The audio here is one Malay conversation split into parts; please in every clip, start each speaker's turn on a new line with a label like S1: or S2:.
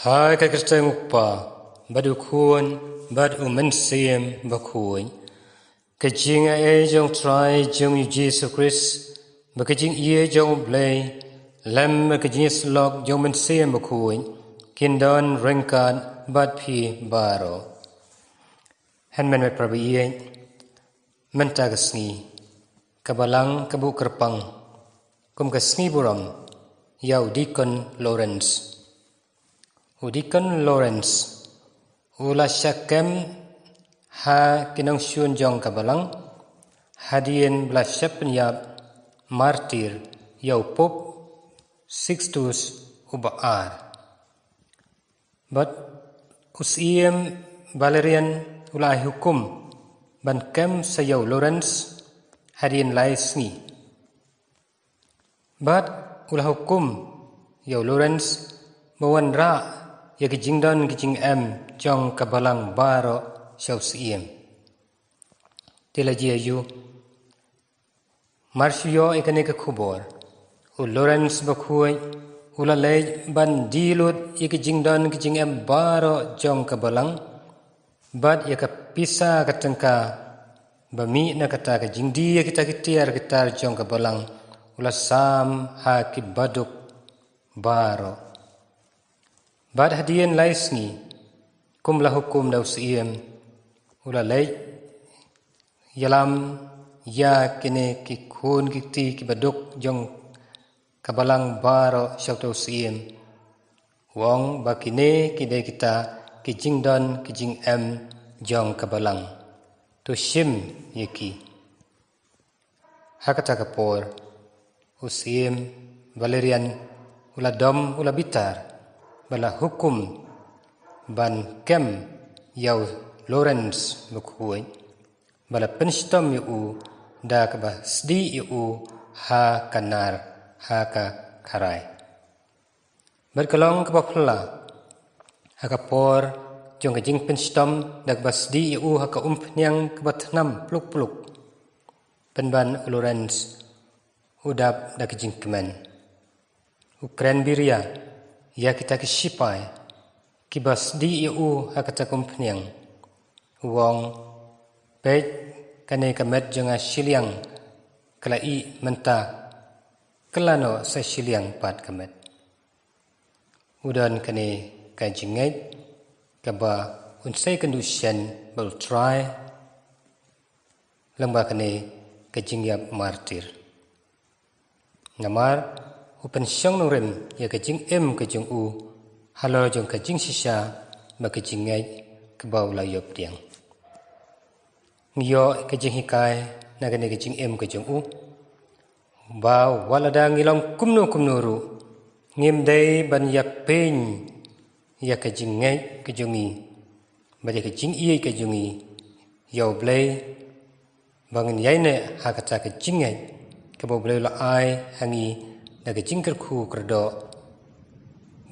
S1: Hai ka kristeng pa badu kuon bad umen siem ba kuon ka jinga jong try jong Jesus Christ ba ka jing ye jong blay lem ka jing slok jong men siem ba kuon kindon rengkan bad pi baro han men met prabi ye men ta gasni kabalang kabu kerpang kum gasni buram yau Deacon Lawrence Deacon Lawrence ula syakem ha kinong syun jong kabalang hadien bla syapnyap martir yau pop 6 ubaar but usiem Valerian ula hukum ban kem sayau Lawrence hadien laisni but ula hukum yau Lawrence bawan ra ya kijingdan kijing jong kabalang baro syau siem tila jiayu marsyo ikane ka khubor Lawrence bakhuai ula lej ban dilut ikijingdan kijing baro jong kabalang bad ya kapisa katengka bami na kata ka jingdi ya kita kitiar kitar jong kabalang ula sam ha kibaduk baro bad hadien laisni kumlah hukum daw siem ula lay yalam ya kene ki khun kiti ki baduk jong kabalang baro syauto siem wong bakine kide kita ki jingdon ki jing jong kabalang to shim yeki hakata kapor usiem Valerian ula dom ula bitar bala hukum ban kem yau Lawrence bakhuai bala penstom yu da ka ba sdi yu ha kanar ha ka kharai berkalong ka ba phla ha ka por jong ka jing penstom da ka ba sdi yu ha ka nyang ka ba thnam pluk pluk penban Lawrence udap da ka jing kemen Ukraine biria ya kita kisipai kibas di eu hakata kompnyang wong pej kane kamet jonga siliang klai menta kelano sa siliang pat kamet udan kane kajingai kaba unsai condition will try lamba kane kajingyap martir namar upen syang nurem ya kajing kajing halo jong kajing sisa ba kajing ngai kabau la yop tiang ngiyo kajing hikai na gane kajing kajing ba walada ngilong kumnu ru ngim dei ban ya pen ya kajing ngai kajungi ba ya kajing kajungi yau blai bangin yaine hakata kajing ngai kabau blai la ai hangi naga jingker khu kerdo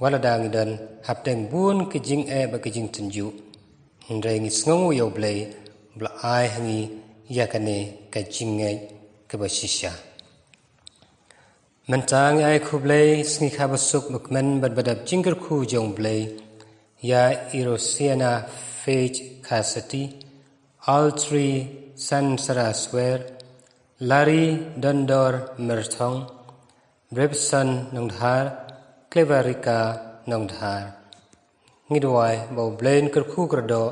S1: wala dang dan hapteng bun ke jing ba ke jing tenju ndai ngi sngongu yo blai bla ai hangi yakane ka jingai ke basisha mentang ai khu blai sngi kha basuk bukmen bad badab jingker khu jong blai ya irosiana fage khasati all three san saraswer lari dandor merthong Brevson nongdhar Cleverika nongdhar ngidwai bau blain kerku kerdo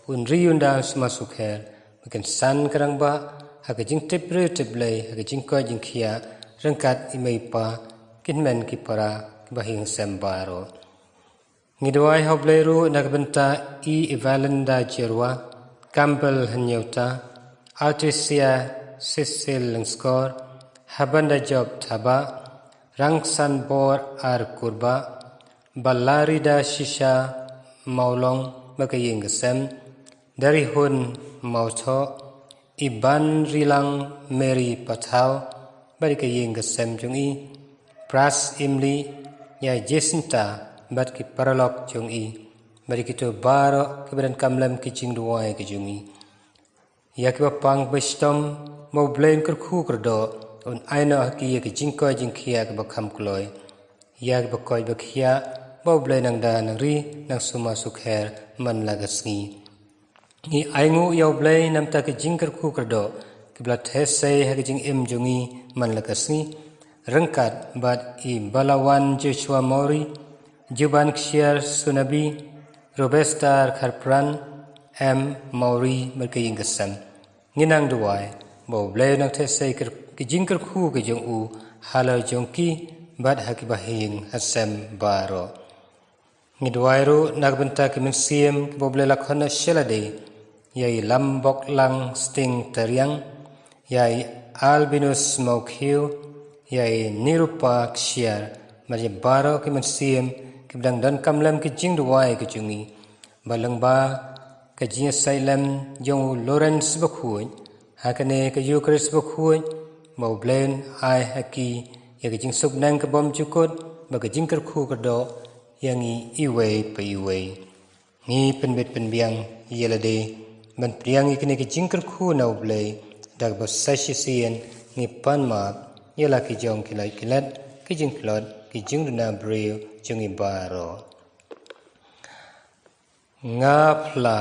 S1: unri undang semasukher makin san kerangba haka jing tibre tiblai haka jing ko jing khia rangkat imaipa kinmen kipara bahing sembaro ngidwai hobleru nagbenta evalenda jerwa Campbell hanyauta Altricia Cecil Lengskor habanda job thaba Rangsan bor ar kurba Balarida shisha maulong makayeng gesem dari hun mautho iban rilang Mary Pathau bari kayeng gesem jungi pras imli ya Jacinta bat ki paralok jungi bari kito baro kebadan kamlam kijing duai ke jungi ya ki bapang bestom mau blain kerku kerdo un aina ki ya ki jingko jingkhia ka bakham kloi ya ka bakoy bakhia bau blai nang da nang ri nang suma sukher man lagasngi ni aingu yau blai nam ta ki jingkar khu kardo kibla thesai ha ki jing em jungi man lagasngi rangkat bat I balawan Joshua Mori Juban Kshiar Sunabi Robestar Kharpran M Mori merkaying gasam nginang duwai bau blai nang thesai ki jingkar khu ki jong u hala jongki bat ha ki bahing hasam baro ngidwairu nagbenta ki mensiam ki bau blai lakhana shelade yai lambok lang sting teriang yai albinus maukhiu yai nirupa kshiar marje baro ki mensiam ki bdang dan kamlam ki jing duwai ki jungi balang ba ka jing sailam jong Lawrence bakhuj hakane ka Eucharist bakhuj mau blen ai haki ya ka jing suk nang ka bom chukot ba ka jing kar khu ka do yangi iwei pa iwei ngi penbet penbiang yelade ban priang ikne ki jing kar khu nau blei dag ba sashisien ngi panma yela ki jong kilai kilat ki jing klot ki jing duna breu jungi baro nga pla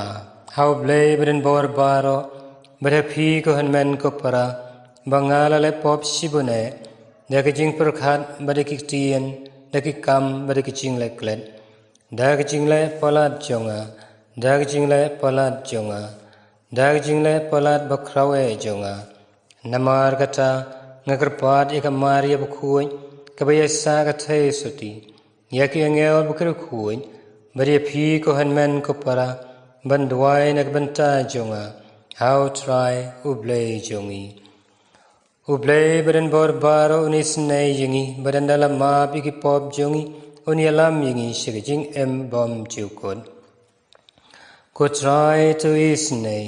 S1: how blei beren bor baro bere phi ko hanmen ko para bangala le pop shibune daki jing perkhat badaki tien daki kam badaki jing le klet daki jing le palat jonga daki jing le palat jonga daki jing le palat bakrawe jonga namar kata ngakarpat ikamari bakhuj kabayasa kathai suti yaki angel bukir khuj bari phi ko hanmen ko para bandwai nakbanta jonga how try ublei jongi ublei badan bor baro unis nei yingi badan dalam ma bigi pop jongi uni alam yingi shigijing em bom jukod ko try to is nei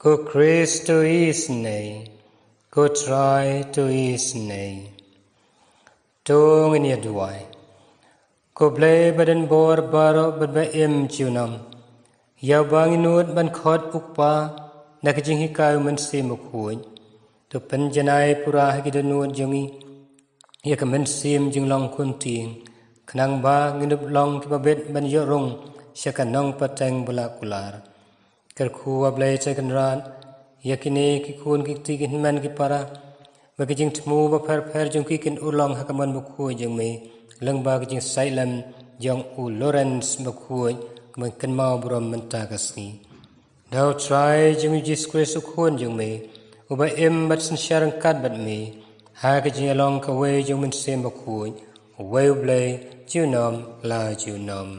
S1: ko Christo is nei ko try to is nei tong in yaduai ko blei badan bor baro badba em junam yaw banginut ban khot ukpa nakijing hikayu man se mukhuj to panjanai pura hagidanud jongi yakaman sim jinglong kunting khnang ba nginup long kibabet ban yorong shakanong patang bulakular kerkhu ablai chakanran yakine ki kun ki tikin man ki para bagijing thmu ba phar jongki kin ulong hakaman bukhu jongme langba kijing sailam jong u Lawrence bukhu man kan mau brom menta kasni daw try jong Jesus Christ khon jongme uba em bat sin sharang kat bat me ha ka jing along ka we jong min sem bakhuj we blai junom la junom